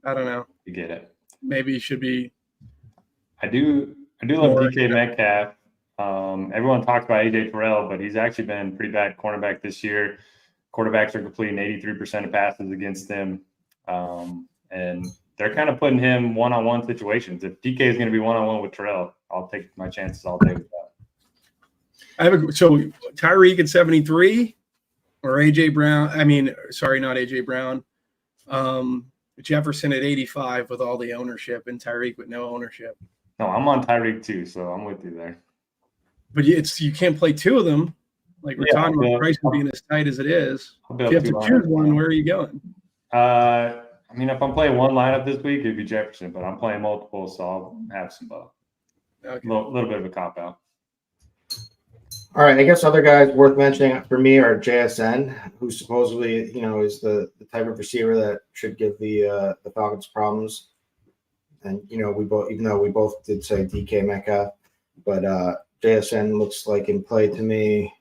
I don't know. You get it. Maybe he should be. I do love DK Metcalf. Everyone talks about AJ Terrell, but he's actually been pretty bad cornerback this year. Quarterbacks are completing 83% of passes against him. And they're kind of putting him one-on-one situations. If DK is going to be one-on-one with Terrell, I'll take my chances all day with that. So Tyreek at 73 or AJ Brown. I mean, sorry, not AJ Brown. Jefferson at 85 with all the ownership and Tyreek with no ownership. No, I'm on Tyreek too, so I'm with you there. But you can't play two of them. Like we're talking about pricing being as tight as it is. If you have to choose one, where are you going? I mean, if I'm playing one lineup this week, it'd be Jefferson, but I'm playing multiple, so I'll have some both. Okay. Little bit of a cop out. All right, I guess other guys worth mentioning for me are JSN, who supposedly, is the type of receiver that should give the Falcons problems. And we both, even though we both did say DK Metcalf, but JSN looks like in play to me.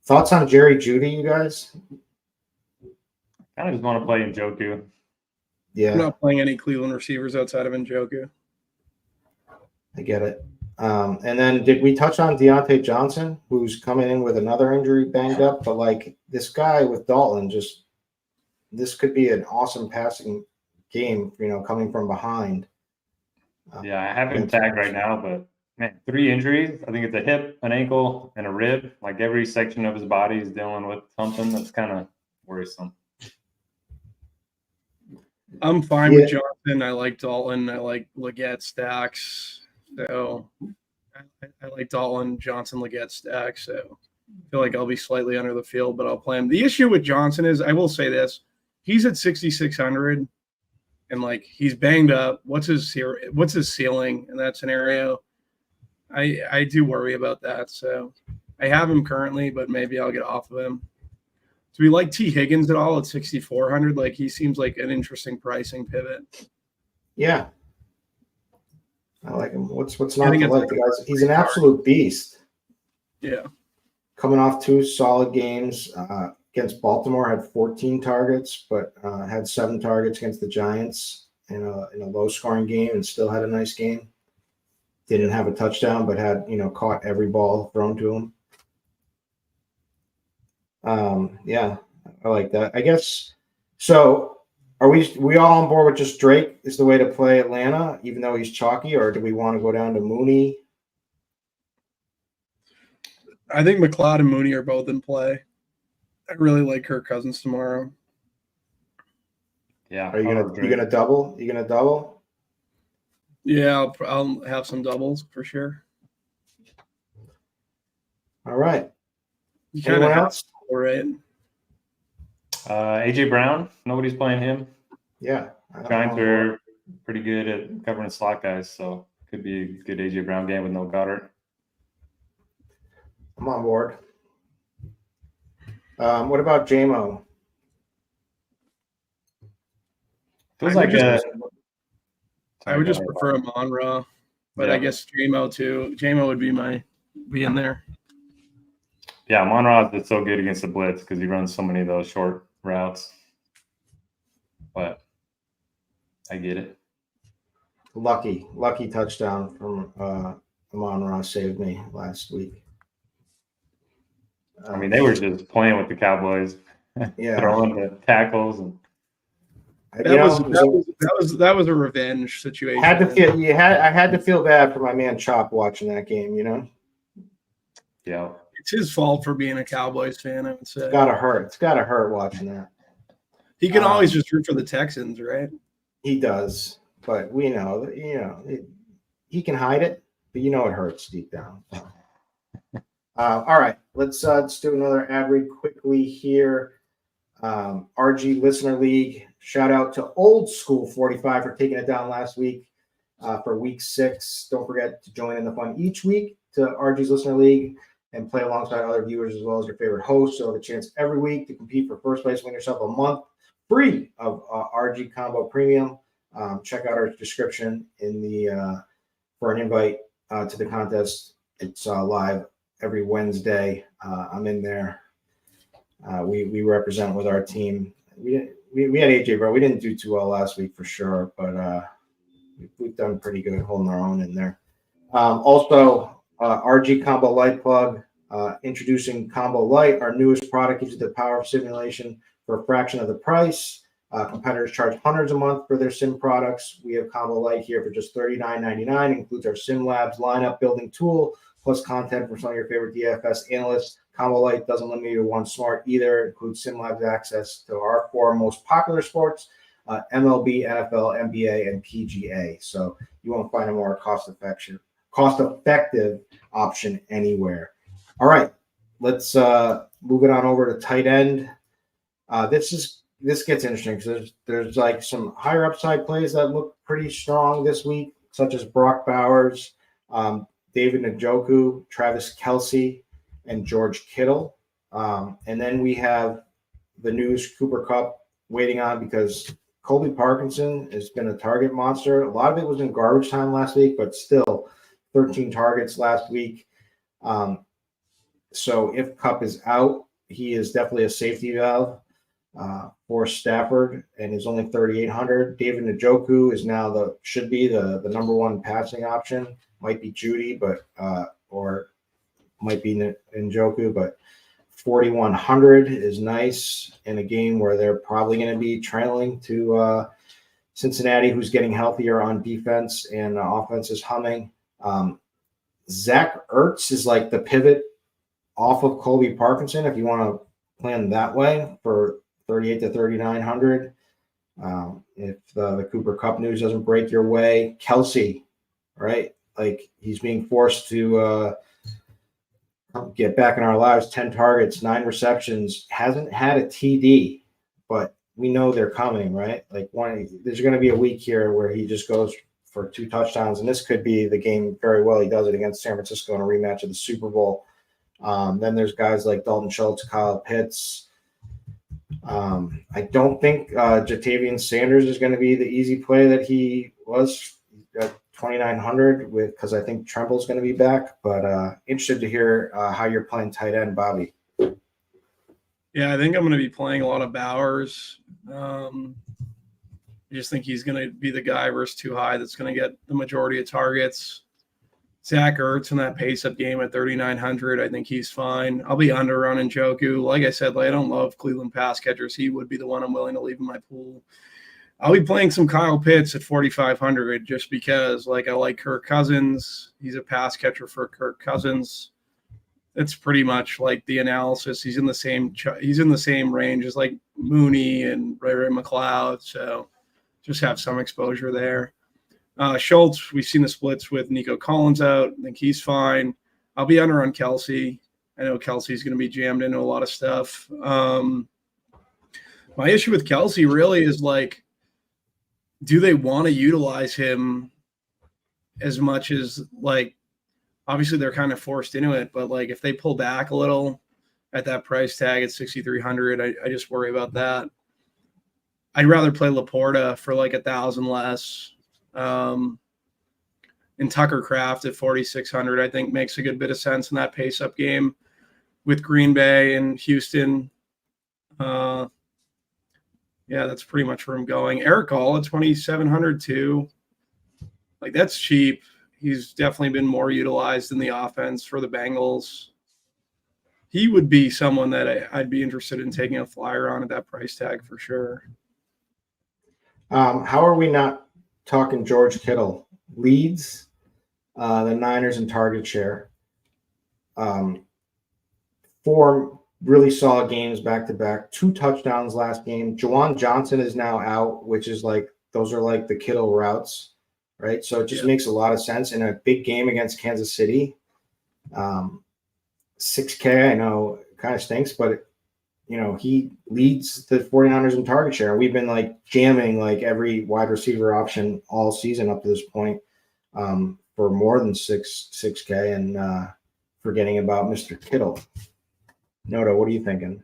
Thoughts on Jerry Jeudy, you guys? I just want to play Njoku. Yeah, I'm not playing any Cleveland receivers outside of Njoku. I get it. And then did we touch on Deontay Johnson, who's coming in with another injury, banged up? But like this guy with Dalton, this could be an awesome passing game, coming from behind. Yeah, I have him tagged right now, but man, 3 injuries. I think it's a hip, an ankle, and a rib. Like every section of his body is dealing with something that's kind of worrisome. I'm fine with Johnson. I like Dalton. I like Leggett stacks. So I like Dalton, Johnson, Leggett stacks. So I feel like I'll be slightly under the field, but I'll play him. The issue with Johnson is, I will say this: he's at 6,600, and like he's banged up. What's his ceiling in that scenario? I do worry about that. So I have him currently, but maybe I'll get off of him. Do we like T. Higgins at all at 6,400? Like he seems like an interesting pricing pivot. Yeah, I like him. What's not to like? The guys, he's an absolute beast. Yeah, coming off 2 solid games against Baltimore, had 14 targets, but had 7 targets against the Giants in a low-scoring game, and still had a nice game. Didn't have a touchdown, but had caught every ball thrown to him. Yeah, I like that. I guess so. Are we all on board with just Drake is the way to play Atlanta, even though he's chalky, or do we want to go down to Mooney? I think McLeod and Mooney are both in play. I really like Kirk Cousins tomorrow. Yeah. Are you gonna double? You gonna double? Yeah, I'll have some doubles for sure. All right. Anyone else? All right. AJ Brown. Nobody's playing him. Yeah. Giants are pretty good at covering slot guys, so could be a good AJ Brown game with no Goddard. I'm on board. What about JMO? Feels like I would just prefer Amon-Ra, but yeah. I guess JMO too. JMO would be in there. Yeah, Amon-Ra is so good against the blitz because he runs so many of those short routes. But I get it. Lucky touchdown from Amon-Ra saved me last week. I mean, they were just playing with the Cowboys, throwing the tackles, and that was a revenge situation. I had to feel bad for my man Chop watching that game. Yeah, it's his fault for being a Cowboys fan. I would say it's gotta hurt watching that. He can always just root for the Texans, right? He does, but we know he can hide it, but it hurts deep down. All right, let's do another ad read quickly here. RG Listener League. Shout out to Old School 45 for taking it down last week for week 6. Don't forget to join in the fun each week to RG's Listener League and play alongside other viewers as well as your favorite hosts. So have a chance every week to compete for first place. Win yourself a month free of RG Combo Premium. Check out our description in the for an invite to the contest. It's live every Wednesday. I'm in there. We represent with our team. We had AJ, bro. We didn't do too well last week for sure, but we've done pretty good holding our own in there. Also, RG Combo Light plug. Introducing Combo Light, our newest product, gives you the power of simulation for a fraction of the price. Competitors charge hundreds a month for their sim products. We have Combo Light here for just $39.99. Includes our Sim Labs lineup building tool, plus content from some of your favorite DFS analysts. Combo Light doesn't limit you to one smart either. It includes Sim Labs access to our 4 most popular sports, MLB, NFL, NBA, and PGA. So you won't find a more cost-effective option anywhere. All right, let's move it on over to tight end. This gets interesting because there's like some higher upside plays that look pretty strong this week, such as Brock Bowers, David Njoku, Travis Kelce, and George Kittle. And then we have the news Cooper Kupp waiting on because Colby Parkinson has been a target monster. A lot of it was in garbage time last week, but still 13 targets last week. So if Kupp is out, he is definitely a safety valve for Stafford and is only 3,800. David Njoku is now should be the number one passing option. Might be Judy, but or might be Njoku, but 4,100 is nice in a game where they're probably going to be trailing to Cincinnati, who's getting healthier on defense and offense is humming. Zach Ertz is like the pivot off of Colby Parkinson if you want to plan that way for 38 to 3,900. If the Cooper Kupp news doesn't break your way, Kelce, right? Like he's being forced to get back in our lives. 10 targets, 9 receptions, hasn't had a TD, but we know they're coming, right? Like there's going to be a week here where he just goes for 2 touchdowns, and this could be the game very well. He does it against San Francisco in a rematch of the Super Bowl. Then there's guys like Dalton Schultz, Kyle Pitts. I don't think Jatavian Sanders is going to be the easy play that he was at 2,900 because I think Tremble's going to be back. But interested to hear how you're playing tight end, Bobby. Yeah, I think I'm going to be playing a lot of Bowers. I just think he's going to be the guy versus too high that's going to get the majority of targets. Zach Ertz in that pace-up game at 3,900, I think he's fine. I'll be under on Njoku. Like I said, I don't love Cleveland pass catchers. He would be the one I'm willing to leave in my pool. I'll be playing some Kyle Pitts at 4,500 just because, I like Kirk Cousins. He's a pass catcher for Kirk Cousins. It's pretty much like the analysis. He's in the same range as like Mooney and Ray McLeod. So just have some exposure there. Schultz, we've seen the splits with Nico Collins out. I think he's fine. I'll be under on Kelce. I know Kelsey's going to be jammed into a lot of stuff. My issue with Kelce really is do they want to utilize him as much as obviously they're kind of forced into it, but if they pull back a little at that price tag at 6,300, I just worry about that. I'd rather play Laporta for 1,000 less. And Tucker Kraft at 4,600, I think makes a good bit of sense in that pace-up game with Green Bay and Houston. Yeah, that's pretty much where I'm going. Eric Hall at 2,700 too. That's cheap. He's definitely been more utilized in the offense for the Bengals. He would be someone that I'd be interested in taking a flyer on at that price tag for sure. How are we not talking George Kittle? Leads the Niners in target share. 4 really solid games back-to-back. 2 touchdowns last game. Juwan Johnson is now out, which is those are the Kittle routes, right? So it just makes a lot of sense in a big game against Kansas City. 6K, I know kind of stinks, but he leads the 49ers in target share. We've been jamming every wide receiver option all season up to this point for more than 6K and forgetting about Mr. Kittle. Noto, what are you thinking?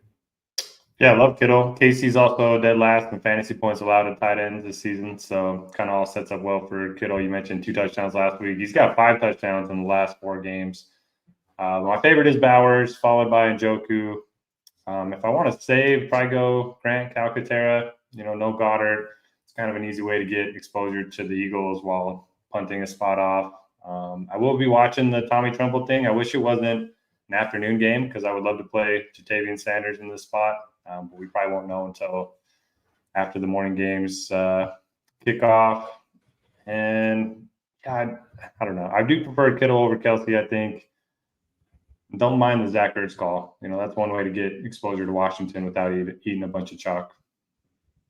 Yeah, I love Kittle. Casey's also dead last in fantasy points allowed at tight ends this season, so kind of all sets up well for Kittle. You mentioned 2 touchdowns last week. He's got 5 touchdowns in the last 4 games. My favorite is Bowers, followed by Njoku. If I want to save, probably go Grant Calcaterra. No Goddard. It's kind of an easy way to get exposure to the Eagles while punting a spot off. I will be watching the Tommy Tremble thing. I wish it wasn't an afternoon game because I would love to play Jatavian Sanders in this spot. But we probably won't know until after the morning games kick off. And God, I don't know. I do prefer Kittle over Kelce, I think. Don't mind the Zach Ertz call. That's one way to get exposure to Washington without eating a bunch of chalk.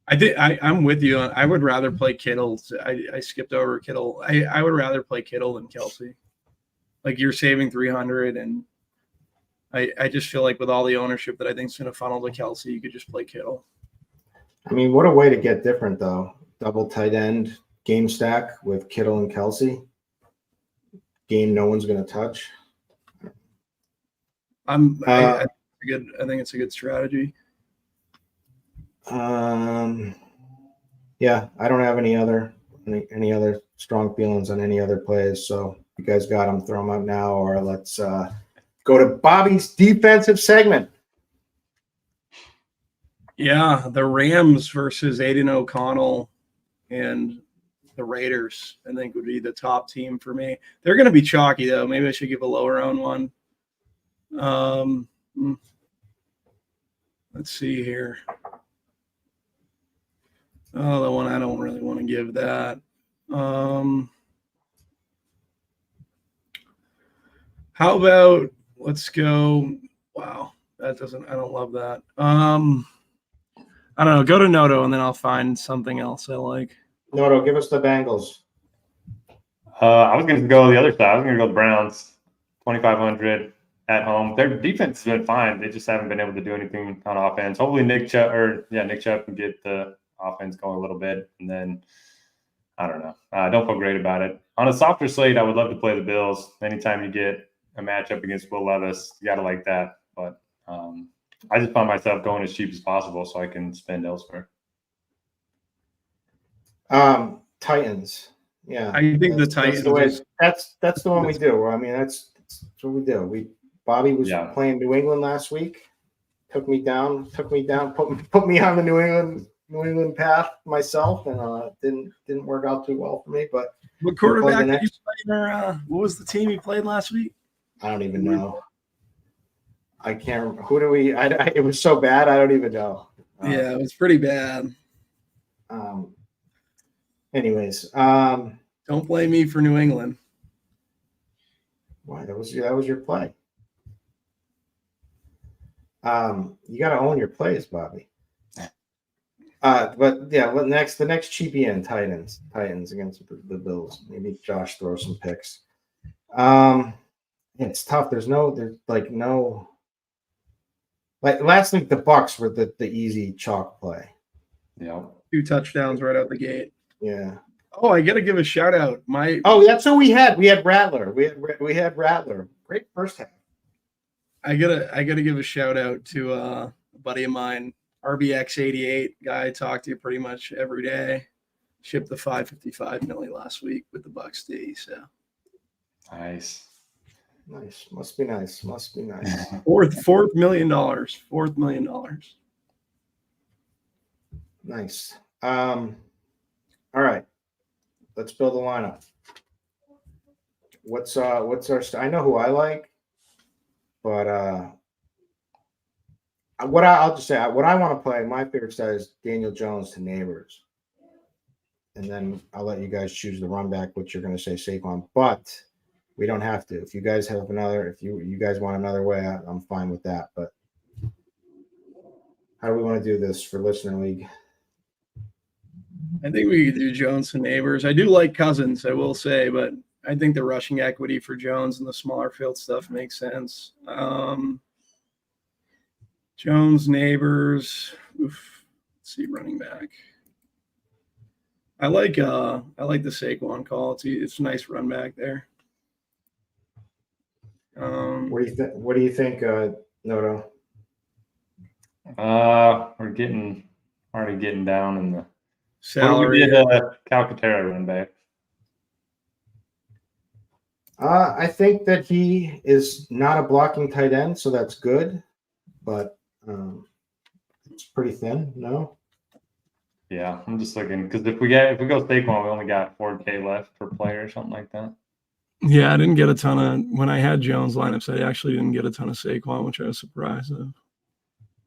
I'm with you. I would rather play Kittle. I skipped over Kittle. I would rather play Kittle than Kelsey. Like, you're saving 300, and I just feel like with all the ownership that I think is going to funnel to Kelsey, you could just play Kittle. I mean, what a way to get different, though. Double tight end game stack with Kittle and Kelsey. Game no one's going to touch. I think it's a good strategy. Yeah, I don't have any other strong feelings on any other plays. So if you guys got them, throw them out now, or let's go to Bobby's defensive segment. Yeah, the Rams versus Aiden O'Connell and the Raiders, I think, would be the top team for me. They're going to be chalky, though. Maybe I should give a lower owned one. Let's see here. Oh, the one I don't really want to give that. How about let's go? Wow, I don't love that. I don't know. Go to Noto, and then I'll find something else I like. Noto, give us the Bengals. I was going to go the other side. I was going to go the Browns, 2,500 at home. Their defense has been fine. They just haven't been able to do anything on offense. Hopefully Nick Chubb can get the offense going a little bit. And then, I don't know. I don't feel great about it. On a softer slate, I would love to play the Bills. Anytime you get a matchup against Will Levis, you got to like that. But I just find myself going as cheap as possible so I can spend elsewhere. Titans. Yeah, I think the Titans. That's the one we do. I mean, that's what we do. Bobby was playing New England last week. Took me down. Put me on the New England path myself, and didn't work out too well for me. But what quarterback did you play? What was the team you played last week? I don't even know. I can't remember. Who do we? It was so bad. I don't even know. Yeah, it was pretty bad. Anyways, don't blame me for New England. Why? That was your play. You got to own your plays, Bobby. But yeah, the next cheapie in Titans against the Bills. Maybe Josh throws some picks. It's tough. There's no. Like last week, the Bucks were the easy chalk play. Yeah, 2 touchdowns right out the gate. Yeah. Oh, I got to give a shout out. That's what we had. We had Rattler. We had Rattler. Great first half. I gotta give a shout out to a buddy of mine, RBX88 guy. I talk to you pretty much every day. Shipped the 555 milli last week with the Bucks D. So nice. Must be nice. $4 million. $4 million. Nice. All right. Let's build a lineup. What's our? I know who I like, but I'll just say what I want to play. My favorite side is Daniel Jones to Neighbors, and then I'll let you guys choose the run back, which you're going to say Saquon, but we don't have to. If you guys have another, if you guys want another way, I'm fine with that. But how do we want to do this for Listener League? I think we could do Jones and Neighbors. I do like Cousins, I will say, but I think the rushing equity for Jones and the smaller field stuff makes sense. Jones, Neighbors. Let's see, running back. I like the Saquon call. It's a nice run back there. What do you think, Noto? We're already getting down in the salary. What do we get Calcaterra run back? I think that he is not a blocking tight end, so that's good, but it's pretty thin. No. Yeah, I'm just looking because if we go Saquon, we only got 4K left per player or something like that. Yeah, I didn't get a ton of when I had Jones lineups. I actually didn't get a ton of Saquon, which I was surprised of.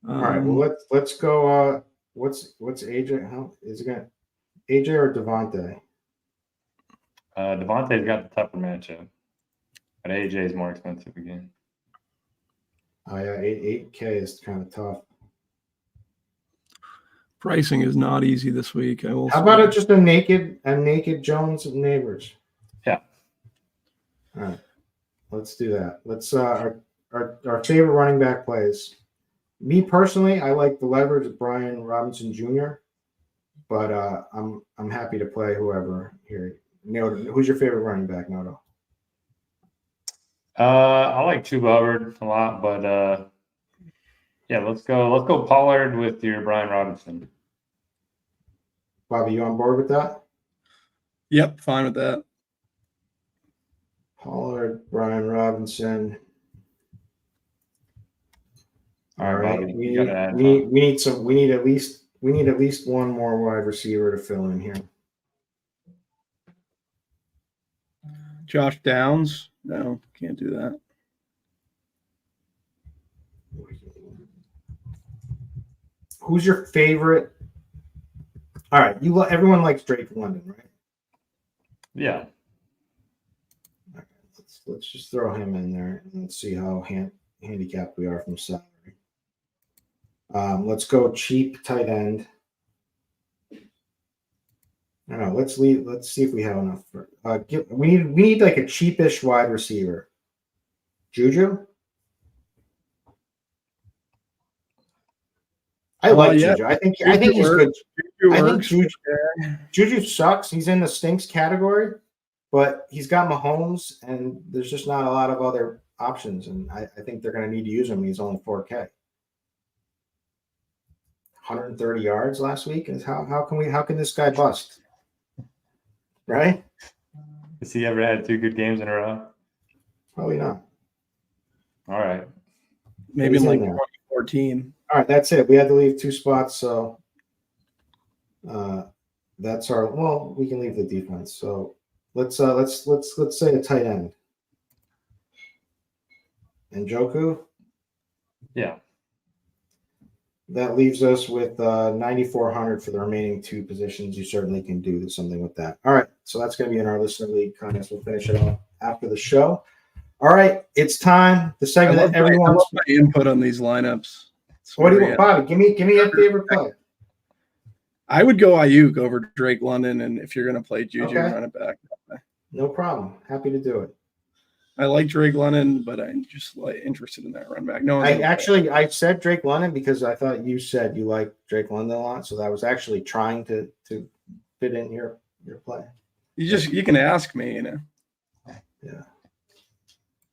All right, well let's go. What's AJ? How is it going? AJ or Devontae? Devontae's got the tougher matchup, but AJ is more expensive again. Oh yeah, 8K is kind of tough. Pricing is not easy this week. I will. How about it just a naked Jones and Neighbors? Yeah. All right. Let's do that. Let's our favorite running back plays. Me personally, I like the leverage of Brian Robinson Jr., but I'm happy to play whoever here. Noto, who's your favorite running back, Noto? I like Chuba Hubbard a lot, but yeah, let's go Pollard with your Brian Robinson. Bobby, you on board with that? Yep, fine with that. Pollard, Brian Robinson. All right, Bobby, we need at least one more wide receiver to fill in here. Josh Downs? No, can't do that. Who's your favorite? All right, everyone likes Drake London, right? Yeah. Okay, let's just throw him in there and let's see how handicapped we are from salary. Let's go cheap tight end. I don't know. Let's see if we have enough. We need like a cheapish wide receiver. Juju. I like Juju. I think he's good. I think Juju sucks. He's in the stinks category, but he's got Mahomes, and there's just not a lot of other options. And I think they're going to need to use him. He's only 4K. 130 yards last week. Is how can this guy bust? Right? Has he ever had 2 good games in a row? Probably not. All right. Maybe in like 2014. All right, that's it. We had to leave 2 spots, so that's our. Well, we can leave the defense. So let's say a tight end. Njoku. Yeah. That leaves us with 9,400 for the remaining 2 positions. You certainly can do something with that. All right, so that's going to be in our listener league contest. We'll finish it off after the show. All right, it's time. The segment that everyone wants my input on these lineups. What do you want, Bobby? Give me your favorite play. I would go Ayuk over Drake London, and if you're going to play Juju, run it back. No problem. Happy to do it. I like Drake London, but I'm just interested in that run back. No, I said Drake London because I thought you said you like Drake London a lot, so I was actually trying to fit in your play. You can ask me, you know. Yeah,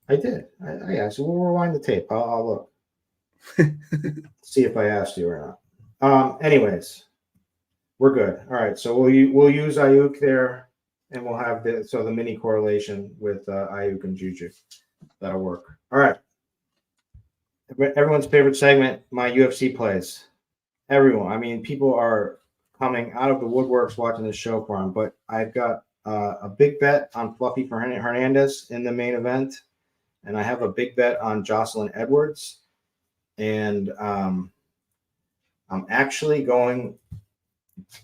I did. I asked. We'll rewind the tape. I'll look. See if I asked you or not. Anyways, we're good. All right, so we'll use Ayuk there. And we'll have the mini correlation with Ayuk and Juju. That'll work. All right. Everyone's favorite segment, my UFC plays. Everyone. I mean, people are coming out of the woodworks watching this show for him. But I've got a big bet on Fluffy Hernandez in the main event. And I have a big bet on Jocelyn Edwards. And I'm actually going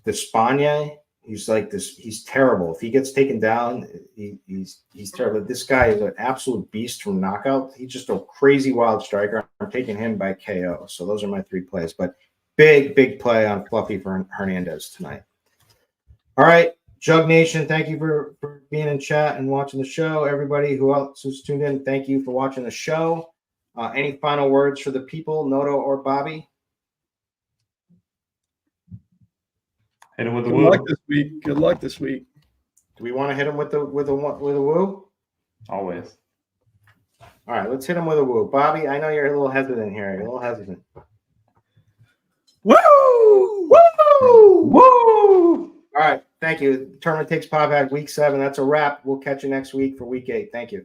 to Spanier. He's like this. He's terrible. If he gets taken down, he's terrible. This guy is an absolute beast from knockout. He's just a crazy wild striker. I'm taking him by KO. So those are my 3 plays. But big play on Fluffy for Hernandez tonight. All right, Jug Nation, thank you for being in chat and watching the show. Everybody who's tuned in, thank you for watching the show. Any final words for the people, Noto or Bobby? Hit him with the woo. Good luck this week. Do we want to hit him with a woo? Always. All right, let's hit him with a woo. Bobby, I know you're a little hesitant here. You're a little hesitant. Woo! Woo! Woo! All right, thank you. The tournament takes Pop at week 7. That's a wrap. We'll catch you next week for week 8. Thank you.